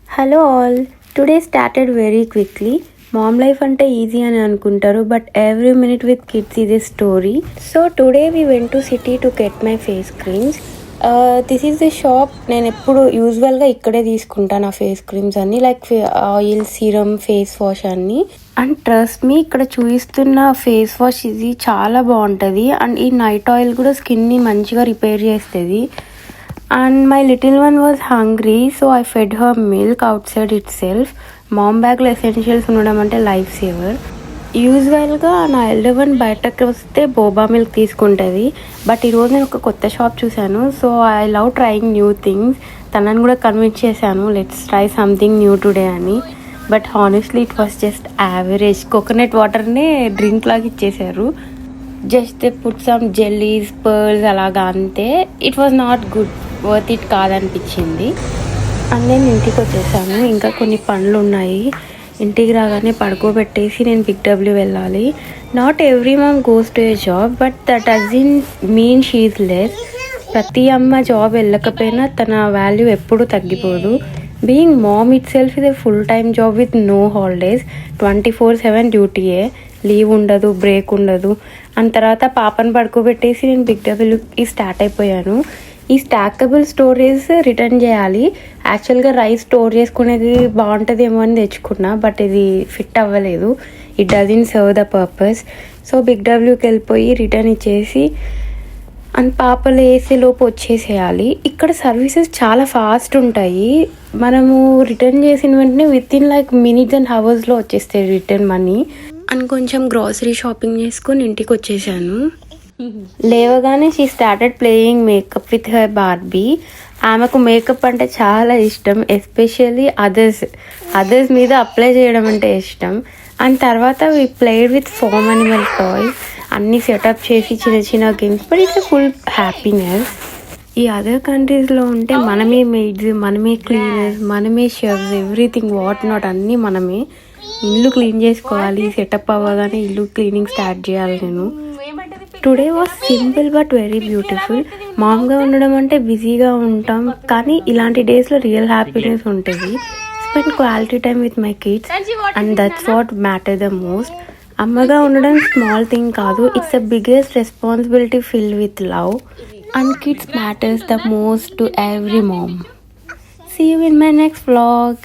Hello all. Today started very quickly. Mom life ante easy అని అనుకుంటారు, but every minute with kids is a story. So today we went to city to get my face creams. This is the shop. నేను ఎప్పుడు యూజువల్గా ఇక్కడే తీసుకుంటాను ఆ face creams అన్ని, like oil, serum, face wash అన్ని. అండ్ ట్రస్ట్ మీ, ఇక్కడ చూపిస్తున్న ఫేస్ వాష్ ఇది చాలా బాగుంటుంది. అండ్ ఈ నైట్ ఆయిల్ కూడా స్కిన్ని మంచిగా రిపేర్ చేస్తుంది. And my little one was hungry, so I fed her milk outside itself. Mom బ్యాగ్లో ఎసెన్షియల్స్ ఉండడం అంటే లైఫ్ సేవర్. యూజువల్గా నా ఎల్డర్ వన్ బయటకు వస్తే బోబా మిల్క్ తీసుకుంటుంది, బట్ ఈరోజు నేను ఒక కొత్త షాప్ చూశాను. So I love trying new things. తనని కూడా కన్విన్స్ చేశాను, let's try something new today అని. But honestly it was just average. Coconut వాటర్నే డ్రింక్ లాగా ఇచ్చేసారు. Just put some jellies, pearls అలాగా అంతే. It was not good, worth it కాదనిపించింది. అండ్ నేను ఇంటికి వచ్చేసాను. ఇంకా కొన్ని పనులు ఉన్నాయి. ఇంటికి రాగానే పడుకోబెట్టేసి నేను బిగ్ డబ్ల్యూ వెళ్ళాలి. Not every mom goes to a job, but that doesn't mean she is less. ప్రతి అమ్మ జాబ్ వెళ్ళకపోయినా తన వాల్యూ ఎప్పుడూ తగ్గిపోదు. Being mom itself is a full time job with no holidays. 24/7 డ్యూటీయే, లీవ్ ఉండదు, break ఉండదు. అండ్ తర్వాత పాపను పడుకోబెట్టేసి నేను బిగ్ డబ్ల్యూకి స్టార్ట్ అయిపోయాను. ఈ స్టాకబుల్ స్టోరేజ్ రిటర్న్ చేయాలి. యాక్చువల్గా రైస్ స్టోర్ చేసుకునేది బాగుంటుందేమో అని తెచ్చుకున్నా, బట్ ఇది ఫిట్ అవ్వలేదు. It doesn't serve the purpose. So big డబ్ల్యూకి వెళ్ళిపోయి రిటర్న్ ఇచ్చేసి అండ్ పాపలు వేసేలోపు వచ్చేసేయాలి. ఇక్కడ సర్వీసెస్ చాలా ఫాస్ట్ ఉంటాయి. మనము రిటర్న్ చేసిన వెంటనే with in like minutes and అవర్స్లో వచ్చేస్తాయి రిటర్న్ మనీ. అండ్ కొంచెం గ్రాసరీ షాపింగ్ చేసుకొని ఇంటికి వచ్చేసాను. లేవగానే she started playing makeup with her Barbie. ఆమెకు మేకప్ అంటే చాలా ఇష్టం, ఎస్పెషల్లీ అదర్స్ మీద అప్లై చేయడం అంటే ఇష్టం. అండ్ తర్వాత we played with foam animal toys. అన్నీ సెటప్ చేసి చిన్న చిన్న games, but it's full happiness. ఈ అదర్ కంట్రీస్లో ఉంటే మనమే మెయిడ్స్, మనమే క్లీనర్స్, మనమే షెఫ్స్, ఎవ్రీథింగ్ వాట్ నాట్ అన్నీ మనమే. ఇల్లు క్లీన్ చేసుకోవాలి, సెటప్ అవ్వగానే ఇల్లు క్లీనింగ్ స్టార్ట్ చేయాలి నేను. Today was simple but very beautiful. మామూలుగా ఉండడం అంటే బిజీగా ఉంటాం, కానీ ఇలాంటి డేస్లో రియల్ హ్యాపీనెస్ ఉంటుంది. Spend quality time with my kids and that's what matter the most. అమ్మగా ఉండడం స్మాల్ థింగ్ కాదు, it's the biggest responsibility filled with love. And kids matters the most to every mom. See you in my next vlog.